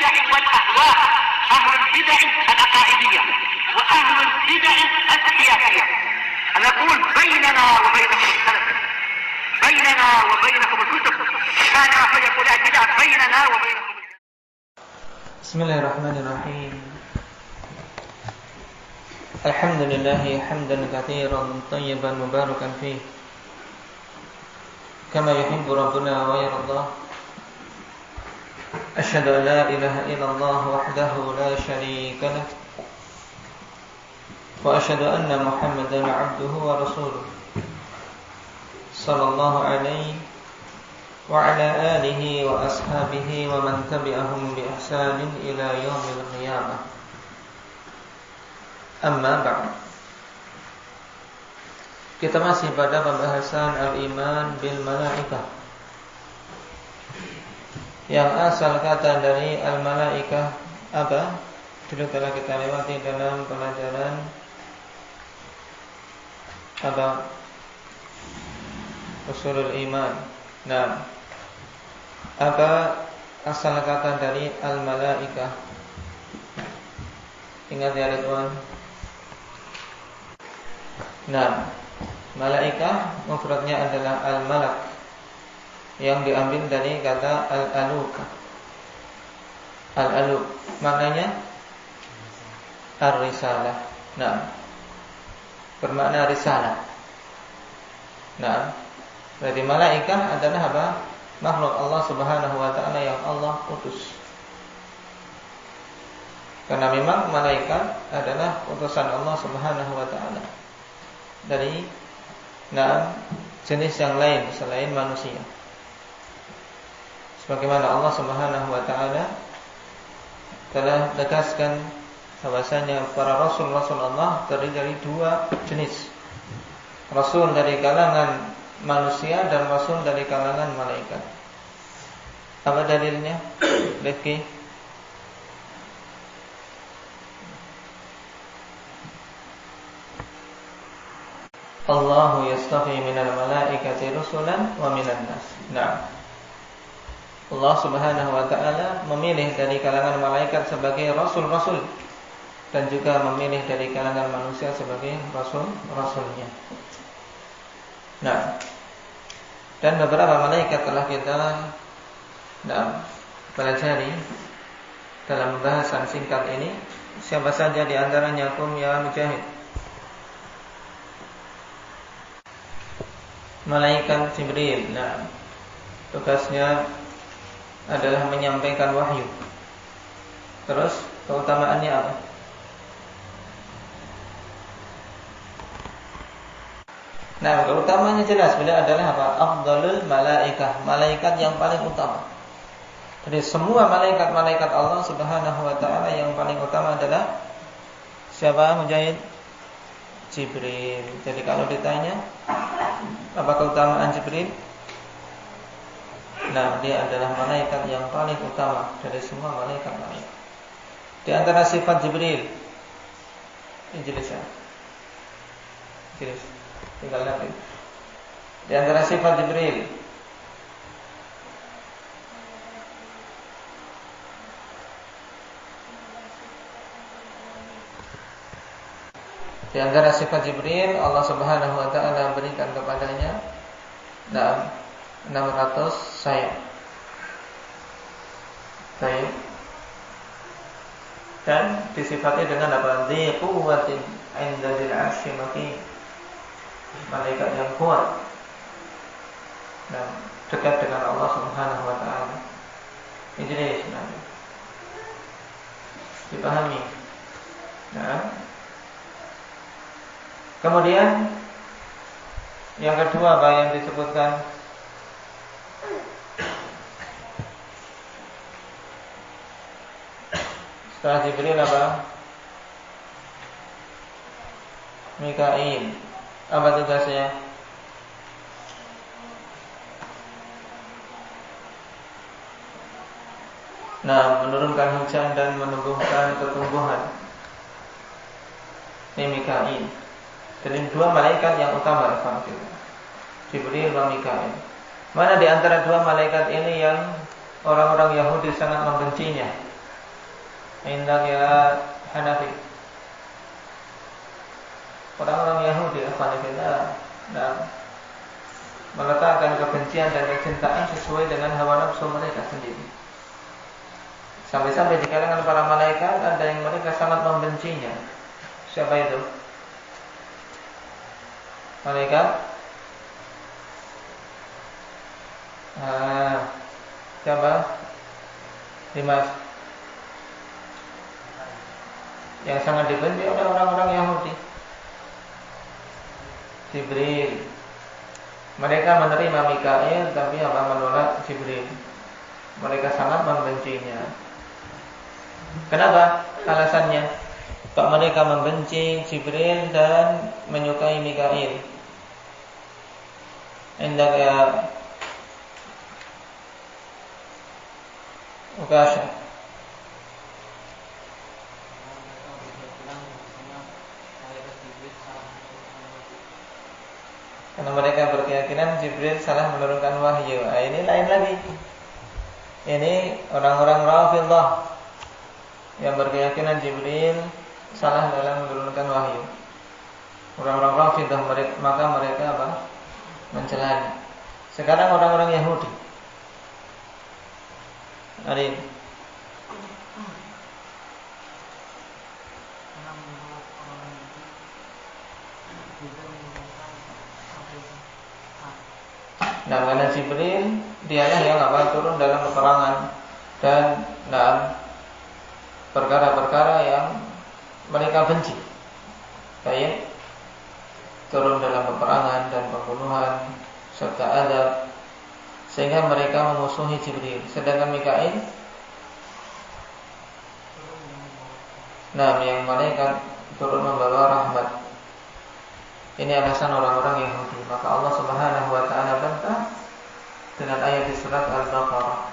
البدع والأهواء، أهل البدع العقائدية وأهل البدع السياسية. نقول بيننا وبينكم السلف، بيننا وبينكم الكتب، كان فيقول البدع بيننا وبينكم. بسم الله الرحمن الرحيم. الحمد لله حمدا كثيرا طيبا مباركا فيه كما يحب ربنا ويرضى. أشهد أن لا إله إلا الله وحده لا شريك له، وأشهد أن محمدا عبده ورسوله صلى الله عليه وعلى آله وأصحابه ومن تبعهم بإحسان إلى يوم القيامة. Amma ba'd. Kita masih pada pembahasan al-iman bil malaikah, yang asal kata dari al-malaikah apa? Dulu telah kita lewati dalam pelajaran apa? Ushulul iman. Nah, apa asal kata dari al-malaikah? Ingat ya Ridwan? Nah, malaikah mufradnya adalah al-malak, yang diambil dari kata al-aluk. Al-aluk maknanya ar-risalah. Nah, bermakna risalah. Nah, berarti malaikah adalah apa? Makhluk Allah Subhanahu wa taala yang Allah utus. Karena memang malaikat adalah utusan Allah Subhanahu wa taala dari jenis yang lain selain manusia. Sebagaimana Allah Subhanahu wa taala telah tegaskan bahwasanya para rasul-rasul Allah terdiri dari dua jenis. Rasul dari kalangan manusia dan rasul dari kalangan malaikat. Apa dalilnya? Lihat. Allahu yastafi minal malaikati rusulan wa minan nas. Nah, Allah Subhanahu wa taala memilih dari kalangan malaikat sebagai rasul-rasul dan juga memilih dari kalangan manusia sebagai rasul-rasulnya. Nah, dan beberapa malaikat telah kita pelajari dalam pembahasan singkat ini. Siapa saja di antaranya kum ya Mujahid? Malaikat Jibril. Nah, tugasnya adalah menyampaikan wahyu. Terus keutamaannya apa? Nah, keutamaannya jelas, beliau adalah apa? Afdalul malaikah, malaikat yang paling utama. Jadi semua malaikat-malaikat Allah Subhanahu wa taala yang paling utama adalah siapa Mujahid? Jibril. Jadi kalau ditanya apa keutamaan Jibril? Nah, dia adalah malaikat yang paling utama dari semua malaikat-malaikat. Di antara sifat Jibril, Injilis ya. Injilis. Tinggal nanti. Di antara sifat Jibril, di antara sifat Jibril, Allah Subhanahu wa taala berikan kepadanya 600 sayap. Dan disifati dengan apa? Dzi quwwatin 'inda dzil 'arsy makin. Malaikat yang kuat dan dekat dengan Allah Subhanahu wa taala. Ini jenis dipahami. Nah, kemudian yang kedua apa yang disebutkan? Setelah Jibril apa? Mikail. Apa tugasnya? Nah, menurunkan hujan dan menumbuhkan pertumbuhan. Ini Mikail. Jadi dua malaikat yang utama, Jibril dan Mikail. Mana di antara dua malaikat ini yang orang-orang Yahudi sangat membencinya? Indah ya Hanafi. Orang-orang Yahudi dan meletakkan kebencian dan kecintaan sesuai dengan hawa nafsu mereka sendiri. Sampai-sampai di kalangan para malaikat ada yang mereka sangat membencinya. Siapa itu? Malaikat? Siapa? Dimas. Yang sangat dibenci oleh orang-orang Yahudi. Jibril. Mereka menerima Mikail tapi menolak Jibril. Mereka sangat membencinya. Kenapa? Alasannya, kok mereka membenci Jibril dan menyukai Mikail? Indah ya Ukasha. Karena mereka berkeyakinan Jibril salah menurunkan wahyu. Ini lain lagi. Ini orang-orang Rafidhah yang berkeyakinan Jibril salah dalam menurunkan wahyu. Orang-orang Rafidhah maka mereka mencelanya. Sekarang orang-orang Yahudi. Hari nah, karena Jibril dialah yang turun dalam peperangan dan perkara-perkara yang mereka benci. Baik, turun dalam peperangan dan pembunuhan serta adab, sehingga mereka memusuhi Jibril. Sedangkan Mikail, yang malaikat turun membawa rahmat. Ini alasan orang-orang Yahudi. Maka Allah Subhanahu wa taala bantah dengan ayat di surat Al-Baqarah.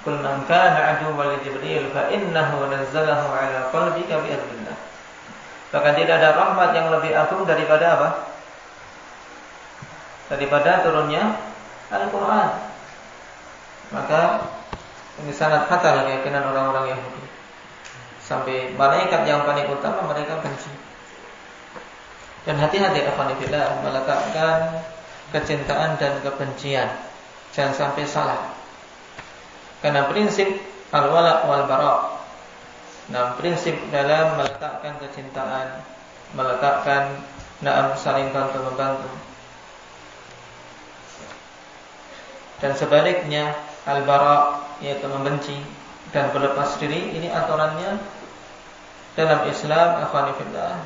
Qul man kana aduwwan li Jibril fa innahu nazzalahu ala qalbika bi idznillah. Bahkan tidak ada rahmat yang lebih agung daripada apa? Daripada turunnya Al-Qur'an. Maka ini sangat fatal keyakinan orang-orang Yahudi. Sampai malaikat yang paling utama mereka benci. Dan hati-hati akhwanillah meletakkan kecintaan dan kebencian. Jangan sampai salah. Karena prinsip al-wala' wal bara'. Prinsip dalam meletakkan kecintaan, meletakkan saling bantu membantu. Dan sebaliknya al-bara' yaitu membenci dan berlepas diri, ini aturannya dalam Islam akhwanillah.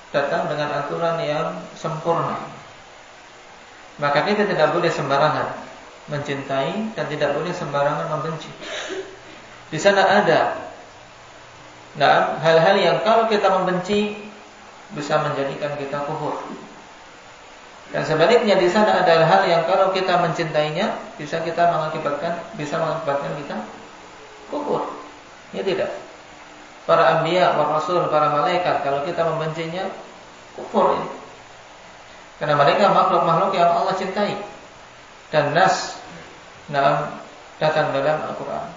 Datang dengan aturan yang sempurna. Maka kita tidak boleh sembarangan mencintai dan tidak boleh sembarangan membenci. Di sana ada hal-hal yang kalau kita membenci bisa menjadikan kita kufur. Dan sebaliknya di sana ada hal yang kalau kita mencintainya bisa mengakibatkan kita kufur. Ya tidak. Para anbiya, para rasul, para malaikat kalau kita membencinya kufur ini. Karena mereka makhluk-makhluk yang Allah cintai. Dan nas datang dalam Al-Qur'an.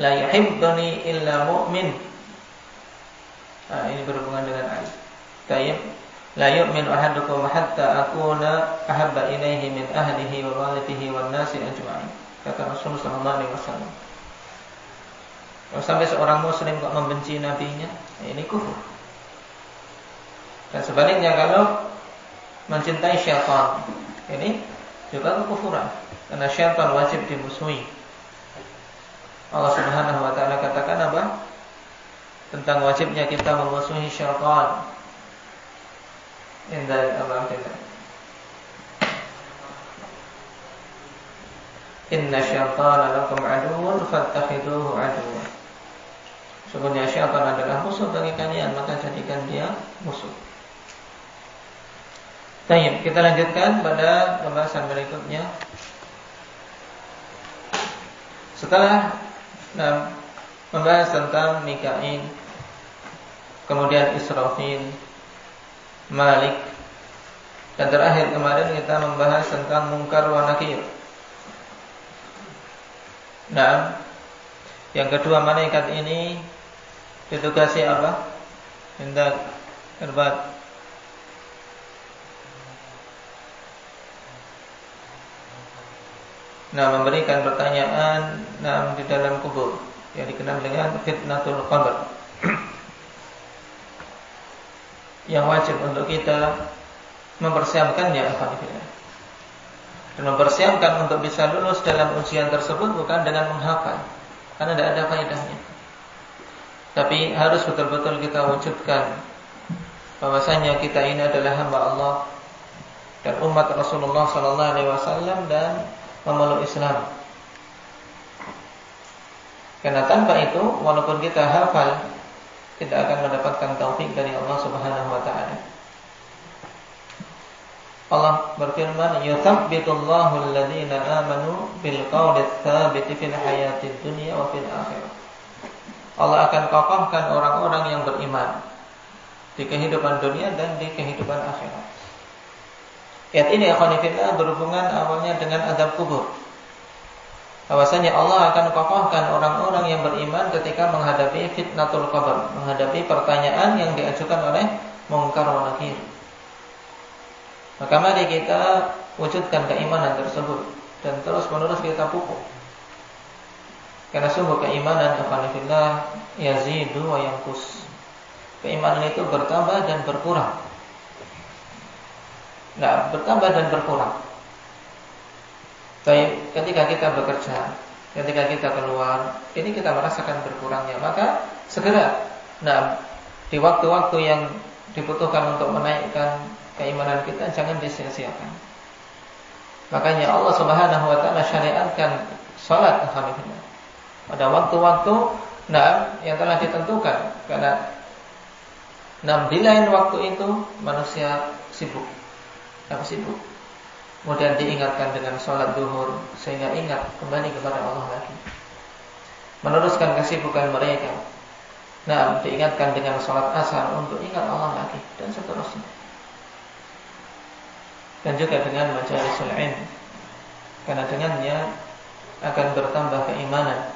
La yuhibbuni illa mu'min. Ini berhubungan dengan ayat. Tayyib. La yu'minu ahadukum hatta akuna ahabba ilaihi min ahlihi wa walidihi wan nasi ajma'in. Kata Rasulullah sallallahu alaihi wasallam. Kalau sampai seorang muslim kok membenci nabinya, ini kufur. Dan sebaliknya kalau mencintai syaitan, ini juga kekufuran. Karena syaitan wajib dimusuhi. Allah Subhanahu wa taala katakan apa? Tentang wajibnya kita memusuhi syaitan. Indah Allah kita. Inna syaitana lakum aduwwun fattakhiduhu aduwwan. Sesungguhnya syaitan adalah musuh bagi kalian, maka jadikan dia musuh. Baik, kita lanjutkan pada pembahasan berikutnya. Setelah membahas tentang Mikail, kemudian Israfil, Malik, dan terakhir kemarin kita membahas tentang Munkar wa Nakir. Yang kedua, malaikat ini ditugasi apa? Hendak terbat. Memberikan pertanyaan di dalam kubur yang dikenal dengan fitnatul qabr. Yang wajib untuk kita mempersiapkannya dan mempersiapkan untuk bisa lulus dalam ujian tersebut bukan dengan menghafal, karena tidak ada faedahnya. Tapi harus betul-betul kita wujudkan bahwasanya kita ini adalah hamba Allah dan umat Rasulullah sallallahu alaihi wasallam dan memeluk Islam. Karena tanpa itu, walaupun kita hafal, tidak akan mendapatkan taufik dari Allah Subhanahu wa taala. Allah berfirman, "Yuthabbitullahu alladhina amanu bil qawli tsabiti fil hayatid dunya wa fil akhirah." Allah akan kokohkan orang-orang yang beriman di kehidupan dunia dan di kehidupan akhirat. Ayat ini akhwanifillah berhubungan awalnya dengan azab kubur. Bahwasanya Allah akan kokohkan orang-orang yang beriman ketika menghadapi fitnatul qabr, menghadapi pertanyaan yang diajukan oleh Munkar wa Nakir. Maka mari kita wujudkan keimanan tersebut dan terus-menerus kita pupuk. Karena sungguh keimanan akhwanifillah yazidu wa yanqus. Keimanan itu bertambah dan berkurang. Bertambah dan berkurang. Baik, ketika kita bekerja, ketika kita keluar, ini kita merasakan berkurangnya, maka segera di waktu-waktu yang dibutuhkan untuk menaikkan keimanan kita jangan disia-siakan. Makanya Allah Subhanahu wa taala syariatkan salat pada waktu-waktu yang telah ditentukan, karena di lain waktu itu manusia sibuk. Kemudian diingatkan dengan sholat duhur sehingga ingat kembali kepada Allah lagi, meneruskan kesibukan mereka. Diingatkan dengan sholat asar untuk ingat Allah lagi, dan seterusnya. Dan juga dengan majalisul ilm, karena dengannya akan bertambah keimanan.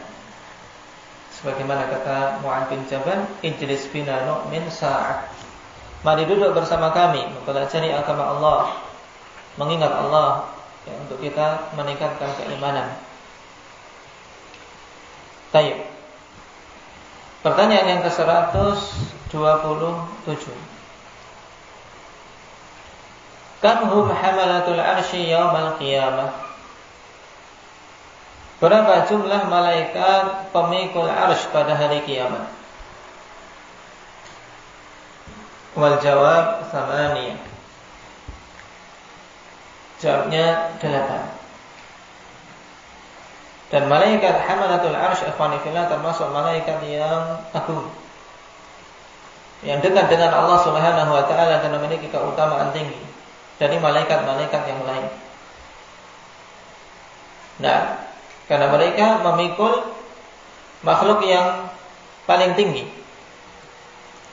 Sebagaimana kata Mu'adz bin Jabal, "Ijlis bina nu'min sa'ah." Mari duduk bersama kami mempelajari agama Allah, mengingat Allah, untuk kita meningkatkan keimanan. Baik. Pertanyaan yang ke-127. Kam hum hamalatul arsy yaumal qiyamah? Berapa jumlah malaikat pemikul arsy pada hari kiamat? Wal jawab 8. Jawabnya 8. Dan malaikat hamalatul arsy ikhwanifillah termasuk malaikat yang agung, yang dekat dengan Allah Subhanahu wa taala dan memiliki keutamaan tinggi dari malaikat-malaikat yang lain. Karena mereka memikul makhluk yang paling tinggi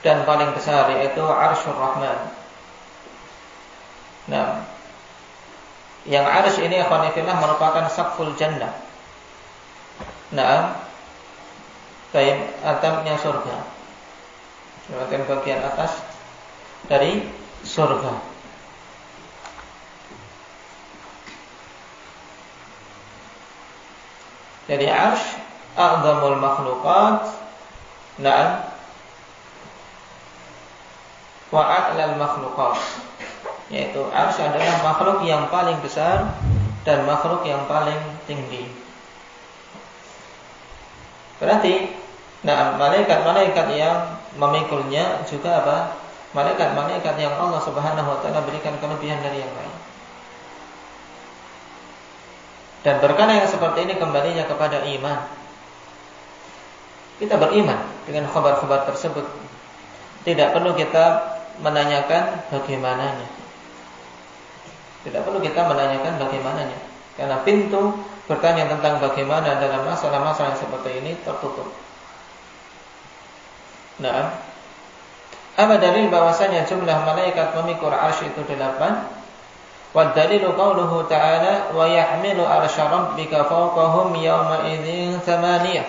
dan paling besar, yaitu Arsyur Rahman. Yang arsy ini ikhwanifillah merupakan saqful jannah. Atapnya surga, bagian atas dari surga. Jadi arsy a'zamul makhluqat, wa a'lal makhluqat, yaitu arsy adalah makhluk yang paling besar dan makhluk yang paling tinggi. Berarti malaikat-malaikat yang memikulnya juga malaikat-malaikat yang Allah Subhanahu wa taala berikan kelebihan dari yang lain. Dan perkara yang seperti ini kembalinya kepada iman. Kita beriman dengan khabar-khabar tersebut. Tidak perlu kita menanyakan bagaimananya. Karena pintu bertanya tentang bagaimana dalam masalah-masalah seperti ini tertutup. Apa dalil bahwasanya jumlah malaikat memikul arsy itu 8? Wa dalilu qauluhu ta'ala wa yahmilu arsya rabbika fawqahum yawma idzin 8.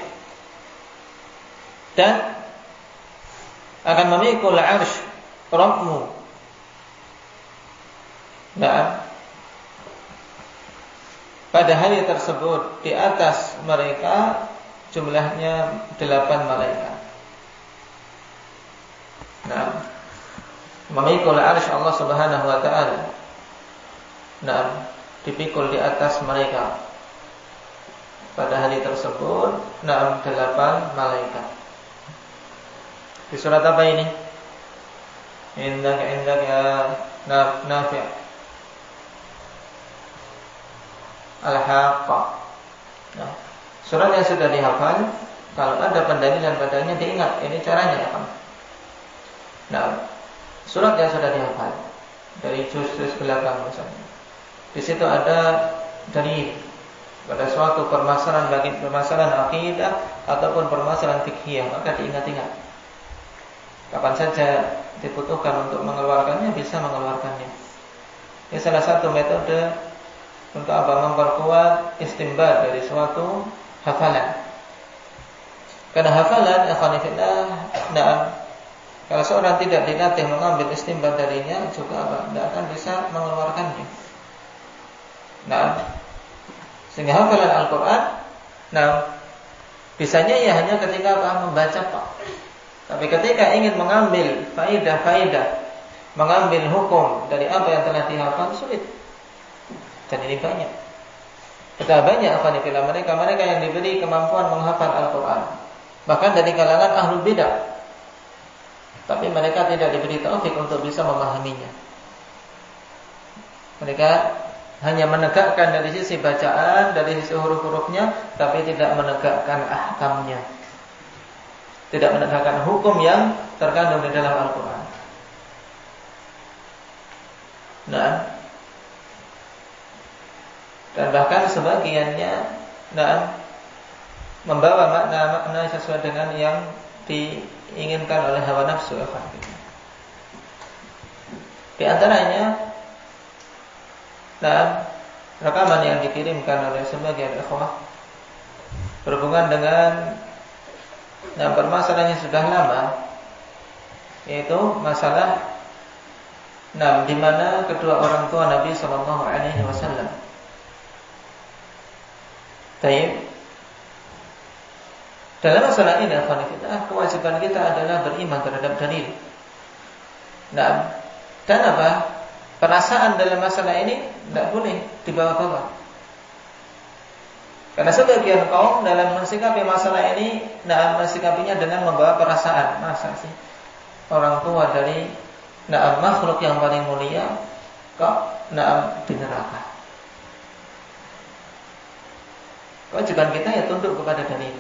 dan akan memikul arsy Rabbmu. Nah, pada hari tersebut di atas mereka jumlahnya 8 malaikat. Nah, memikul arsy Allah Subhanahu wa taala. Nah, dipikul di atas mereka. Pada hari tersebut 8 malaikat. Di surat apa ini? Indaka ya Nafi'. Al-Haqqah. Nah, surat yang sudah dihafal, kalau ada pendalilan padanya diingat. Ini caranya ya, Pak. Nah, surat yang sudah dihafal dari juz-juz belakang misalnya. Di situ ada dalil pada suatu permasalahan, bagi permasalahan akidah ataupun permasalahan fikih, maka diingat-ingat. Kapan saja dibutuhkan untuk mengeluarkannya, bisa mengeluarkannya. Ini salah satu metode untuk apa? Memperkuat istinbat dari suatu hafalan. Karena hafalan, kalau seorang tidak dilatih mengambil istinbat darinya, juga apa? Tidak akan bisa mengeluarkannya. Nah, sehingga hafalan Al-Quran, bisanya ya hanya ketika apa? Membaca, Pak. Tapi ketika ingin mengambil faidah, mengambil hukum dari apa yang telah dihafal, sulit. Dan ini banyak. Betapa banyak mereka yang diberi kemampuan menghafal Al-Quran, bahkan dari kalangan ahlul bidah, tapi mereka tidak diberi taufik untuk bisa memahaminya. Mereka hanya menegakkan dari sisi bacaan, dari sisi huruf-hurufnya, tapi tidak menegakkan ahkamnya, tidak menegakkan hukum yang terkandung di dalam Al-Quran. Nah, dan bahkan sebagiannya membawa makna-makna sesuai dengan yang diinginkan oleh hawa nafsu. Di antaranya rekaman yang dikirimkan oleh sebagian ikhwah berhubungan dengan permasalahan yang sudah lama, yaitu masalah di mana kedua orang tua Nabi sallallahu alaihi wasallam. Baik. Dalam masalah ini, kewajiban kita adalah beriman terhadap dalil. Nah, dan apa? Perasaan dalam masalah ini tidak boleh dibawa-bawa. Karena sebagian kaum dalam mensikapi masalah ini, mensikapinya dengan membawa perasaan. Masa sih orang tua dari makhluk yang paling mulia kok di neraka? Kewajiban kita ya tunduk kepada dalil.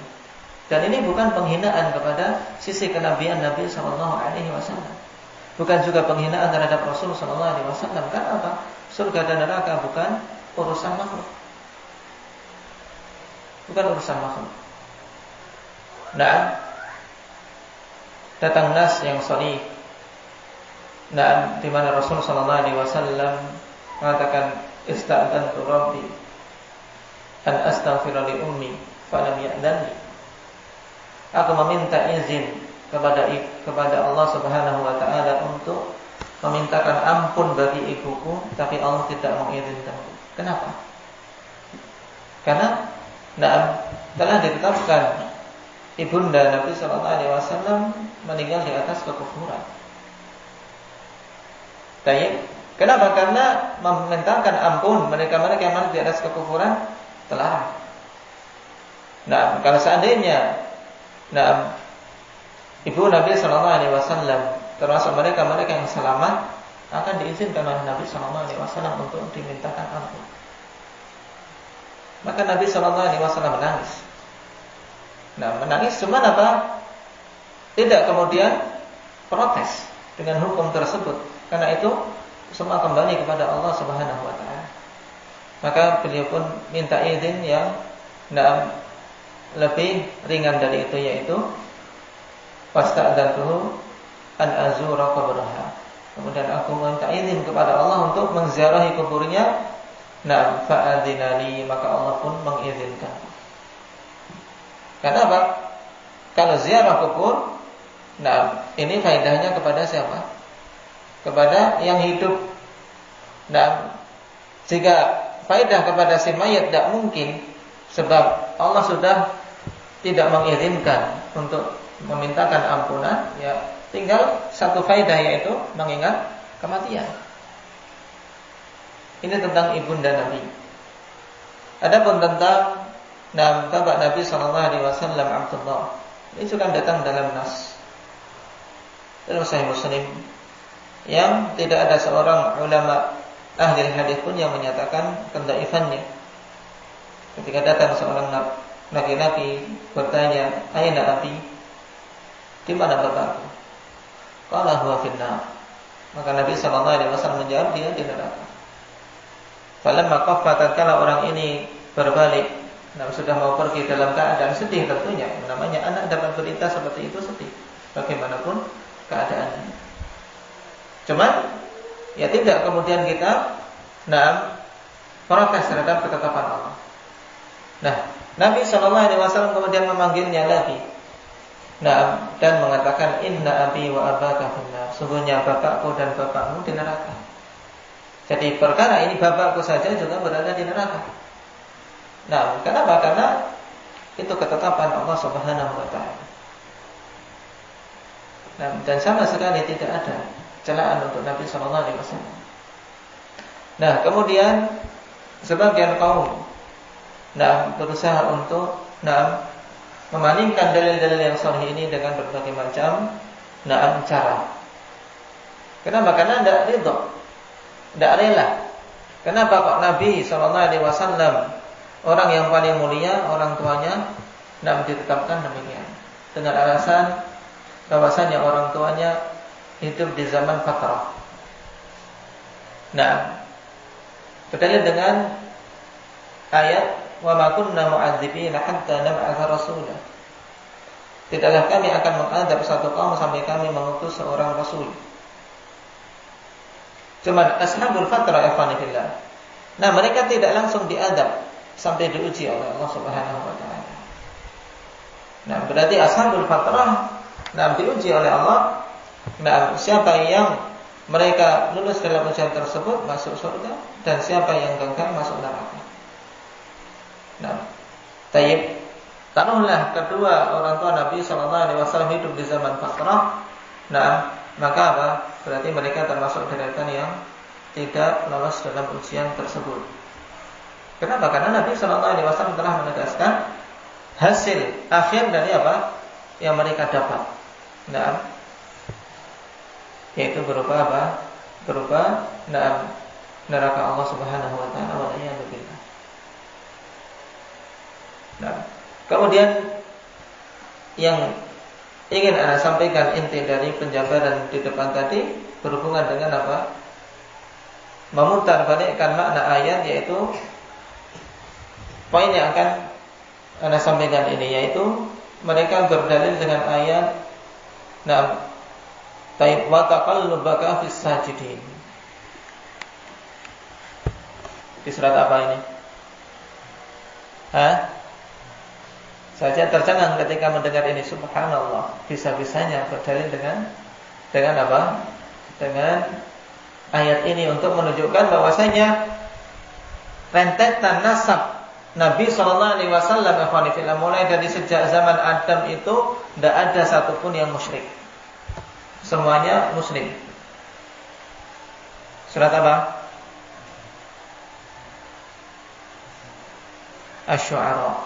Dan ini bukan penghinaan kepada sisi kenabian Nabi sallallahu alaihi wasallam. Bukan juga penghinaan terhadap Rasul sallallahu alaihi wasallam. Karena apa? Surga dan neraka bukan urusan makhluk. Bukan urusan makhluk. Nah, datang nas yang sahih. Nah, di mana Rasul sallallahu alaihi wasallam mengatakan ista'dzantu rabbi an astaghfira li ummi falam ya'dhanni. Aku meminta izin kepada Allah Subhanahu wa taala untuk memintakan ampun bagi ibuku, tapi Allah tidak mengizinkanku. Kenapa? Karena telah ditetapkan ibunda Nabi sallallahu alaihi wasallam meninggal di atas kekufuran. Baik. Kenapa? Karena memintakan ampun mereka-mereka yang mati di atas kekufuran terlarang. Kalau seandainya ibu Nabi sallallahu alaihi wasallam termasuk mereka-mereka yang selamat, akan diizinkan oleh Nabi sallallahu alaihi wasallam untuk dimintakan ampun. Maka Nabi sallallahu alaihi wasallam menangis. Menangis cuma apa? Tidak kemudian protes dengan hukum tersebut. Karena itu semua kembali kepada Allah Subhanahu wa taala. Maka beliau pun minta izin yang lebih ringan dari itu, yaitu fasta'dzantuhu an azura qabraha. Kemudian aku minta izin kepada Allah untuk menziarahi kuburnya. Fa'adzinali, maka Allah pun mengizinkan. Kenapa? kalau ziarah kubur, nah ini faedahnya kepada siapa? Kepada yang hidup. Nah, jika faedah kepada si mayit tidak mungkin, sebab Allah sudah tidak mengizinkan untuk memintakan ampunan, ya tinggal satu faedah, yaitu mengingat kematian. Ini tentang ibunda Nabi. Adapun tentang bapak Nabi SAW Abdullah, ini juga datang dalam nas dalam Sahih Muslim, yang tidak ada seorang ulama ahli hadis pun yang menyatakan kedhaifannya. Ketika datang seorang laki-laki bertanya, "Aina abi?" Di mana bapakku? Qala huwa finnar. Maka Nabi SAW menjawab, dia di neraka. Falamma qaffa, tatkala orang ini berbalik, sudah mau pergi dalam keadaan sedih tentunya. Namanya anak dapat berita seperti itu sedih, bagaimanapun keadaannya. Cuman ya tidak kemudian kita protes terhadap ketetapan Allah. Nah, Nabi SAW kemudian memanggilnya lagi. Dan mengatakan, inna abi wa abaka finnar. Sungguhnya bapakku dan bapakmu di neraka. Jadi perkara ini bapakku saja juga berada di neraka. Nah, kenapa? Karena itu ketetapan Allah Subhanahu wa taala. Dan sama sekali tidak ada celaan untuk Nabi sallallahu alaihi wasallam. Nah, kemudian sebagian kaum berusaha untuk memalingkan dalil-dalil yang sahih ini dengan berbagai macam cara. Kenapa? Karena tidak ridho, tidak rela. Kenapa kok Nabi sallallahu alaihi wasallam, orang yang paling mulia, orang tuanya ditetapkan demikian, dengan alasan bahwasanya orang tuanya hidup di zaman fatrah. Berdalil dengan ayat wa ma kunna mu'adzibina hatta nab'atha rasulah. Tidaklah kami akan mengadab satu kaum sampai kami mengutus seorang rasul. Cuman ashabul fatrah ikhwanillah, mereka tidak langsung diadab sampai diuji oleh Allah Subhanahu wa taala. Berarti ashabul fatrah diuji oleh Allah. Siapa yang mereka lulus dalam ujian tersebut masuk surga, dan siapa yang gagal masuk neraka. Tayyib. Taruhlah kedua orang tua Nabi sallallahu alaihi wasallam hidup di zaman fatrah. Maka apa? Berarti mereka termasuk deretan yang tidak lolos dalam ujian tersebut. Kenapa? Karena Nabi sallallahu alaihi wasallam telah menegaskan hasil akhir dari apa yang mereka dapat. Yaitu berupa apa? Berupa neraka Allah Subhanahu wa taala, wa iyadu billah. Kemudian yang ingin Anda sampaikan inti dari penjabaran di depan tadi berhubungan dengan apa? Memutar balikkan makna ayat, yaitu poin yang akan Anda sampaikan ini, yaitu mereka berdalil dengan ayat wa taqallubaka fis sajidin. Di surat apa ini? Saja tercengang ketika mendengar ini. Subhanallah, bisa-bisanya berdalil dengan apa? Dengan ayat ini untuk menunjukkan bahwasanya rentetan nasab Nabi sallallahu alaihi wasallam mulai dari sejak zaman Adam itu tidak ada satupun yang musyrik. Semuanya muslim. Surat apa? Asy-Syu'ara.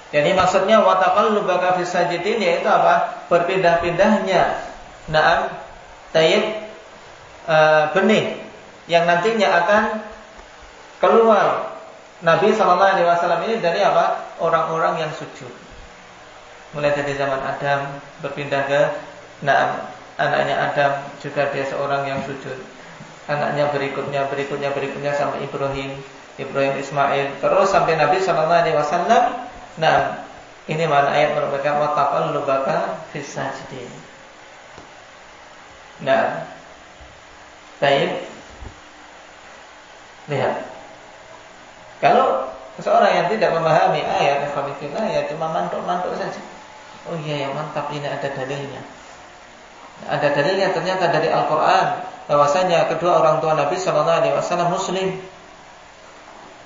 Jadi maksudnya wa taqallubaka fis sajidin, yaitu apa? Berpindah-pindahnya benih yang nantinya akan keluar Nabi sallallahu alaihi wasallam ini dari apa? Orang-orang yang sujud. Mulai dari zaman Adam berpindah ke anaknya Adam, juga dia seorang yang sujud. Anaknya berikutnya sampai Ibrahim Ismail, terus sampai Nabi sallallahu alaihi wasallam. Ini makna ayat merupakan wa taqallubaka fis sajidin. Baik. Lihat. Kalau Seorang yang tidak memahami ayat ikhwanifillah ya cuma mantuk-mantuk saja. Oh iya ya mantap, ini ada dalilnya. Ada dalilnya ternyata dari Al-Quran bahwasanya kedua orang tua Nabi SAW Muslim.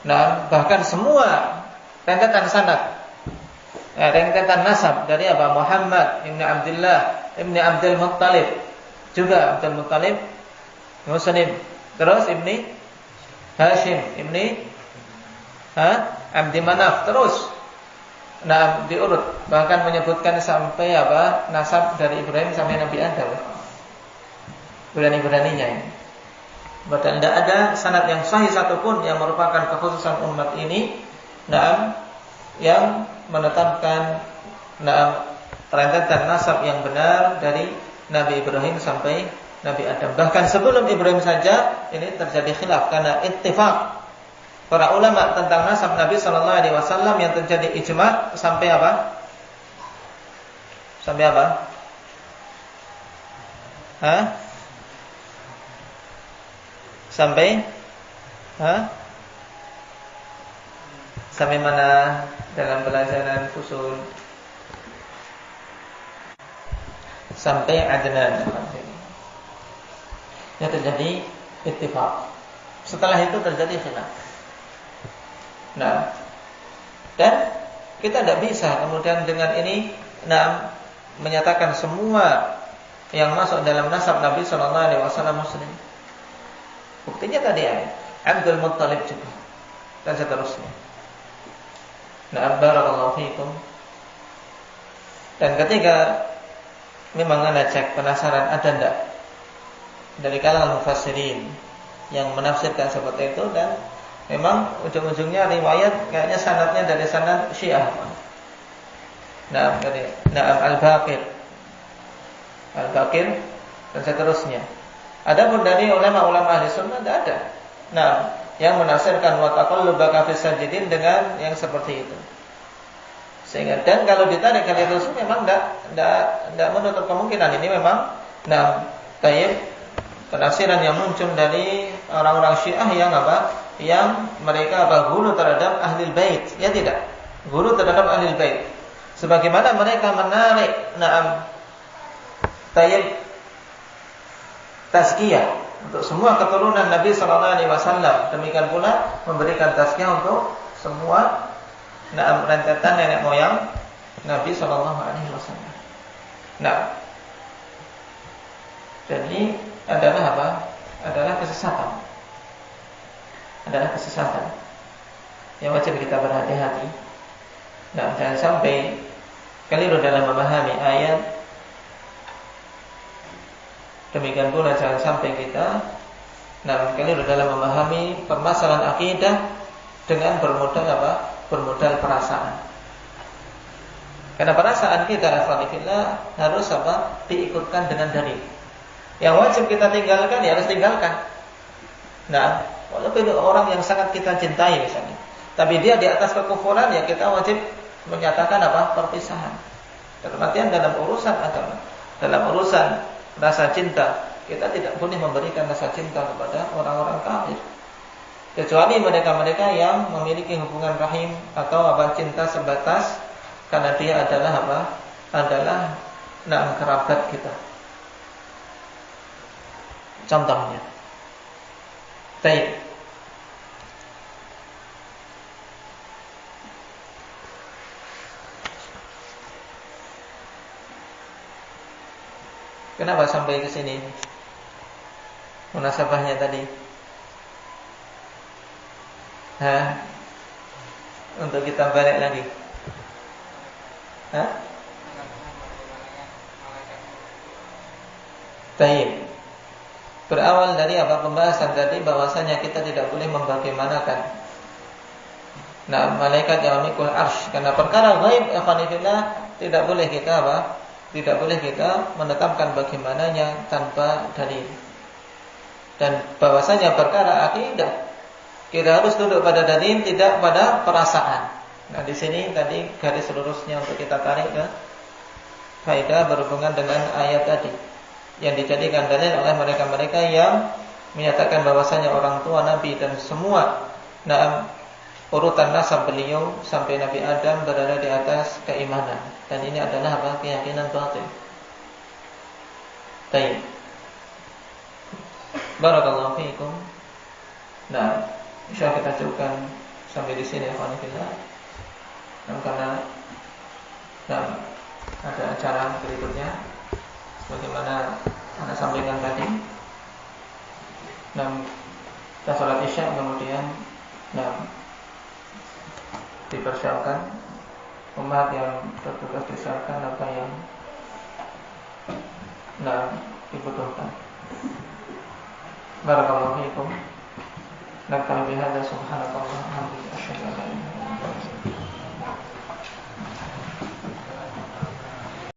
Nah, bahkan semua rentetan sanad, rentetan nasab dari apa? Muhammad ibn Abdullah ibn Abdul Muttalib, juga Abdul Muttalib Muslim. Terus ibni Hashim ibni Abdi Manaf, terus nah diurut, bahkan menyebutkan sampai apa nasab dari Ibrahim sampai Nabi Adam. Berani-beraninya ini. Padahal tidak ada sanad yang sahih satupun yang merupakan kekhususan umat ini, nah yang menetapkan rentetan nasab yang benar dari Nabi Ibrahim sampai Nabi Adam. Bahkan sebelum Ibrahim saja ini terjadi khilaf karena ittifaq para ulama tentang nasab Nabi sallallahu alaihi wasallam yang terjadi ijma' sampai apa? Sampai apa? Sampai sampai mana dalam pelajaran usul? Sampai Adnan. Ya terjadi ittifaq. Setelah itu terjadi khilaf. Nah, dan kita tidak bisa kemudian dengan ini menyatakan semua yang masuk dalam nasab Nabi sallallahu alaihi wasallam Muslim. Buktinya tadi ayat Abdul Muttalib juga dan seterusnya. Nah, barakallahu fiikum. Dan ketika memang Anda cek penasaran ada enggak dari kalangan mufassirin yang menafsirkan seperti itu, dan memang ujung-ujungnya riwayat kayaknya sanadnya dari sanad Syiah. Nah, dari Al-Baqir dan seterusnya. Adapun dari ulama-ulama ahli sunnah tidak ada. Nah, yang menafsirkan wa taqallubaka fis sajidin dengan yang seperti itu. Sehingga dan kalau ditarik kali itu memang tidak menutup kemungkinan ini memang penafsiran yang muncul dari orang-orang Syiah yang apa? Yang mereka gulu terhadap ahli bait, ya tidak, gulu terhadap ahli bait. Sebagaimana mereka menarik tazkiyah untuk semua keturunan Nabi sallallahu alaihi wasallam, demikian pula memberikan tazkiyah untuk semua rentetan nenek moyang Nabi sallallahu alaihi wasallam. Nah, jadi adalah apa? Adalah kesesatan. Adalah kesesatan yang wajib kita berhati-hati. Nah, jangan sampai keliru dalam memahami ayat. Demikian pula jangan sampai kita keliru dalam memahami permasalahan akidah dengan bermodal apa? Bermodal perasaan. Karena perasaan kita alhamdulillah harus apa? Diikutkan dengan dalil. Yang wajib kita tinggalkan ya harus tinggalkan. Nah, walaupun orang yang sangat kita cintai misalnya, tapi dia di atas kekufuran, ya kita wajib menyatakan apa? Perpisahan. Dalam artian dalam urusan agama, dalam urusan rasa cinta, kita tidak boleh memberikan rasa cinta kepada orang-orang kafir, kecuali mereka-mereka yang memiliki hubungan rahim atau apa? Cinta sebatas karena dia adalah apa? Adalah kerabat kita. Contohnya, baik. Kenapa sampai ke sini? Munasabahnya tadi. Untuk kita balik lagi. Baik. Berawal dari apa pembahasan tadi bahwasanya kita tidak boleh membagaimanakan malaikat yang memikul arsy, karena perkara gaib ikhwanillah tidak boleh kita apa? Tidak boleh kita menetapkan bagaimananya tanpa dalil. Dan bahwasanya perkara akidah kita harus duduk pada dalil, tidak pada perasaan. Nah, di sini tadi garis lurusnya untuk kita tarik ke faedah berhubungan dengan ayat tadi yang dijadikan dalil oleh mereka-mereka yang menyatakan bahwasanya orang tua Nabi dan semua urutan nasab beliau sampai Nabi Adam berada di atas keimanan, dan ini adalah apa? Keyakinan batil. Baik. Barakallahu fiikum. Nah, insya kita cukupkan sampai di sini, alhamdulillah. Dan karena ada acara berikutnya, sebagaimana Anda sampaikan tadi. Dan kita sholat isya, kemudian dipersiapkan umat yang bertugas disiapkan apa yang dibutuhkan. Barakallahu fiikum. Naktabi bihadza, subhanallahi wa bihamdihi, asyhadu an la ilaha illa anta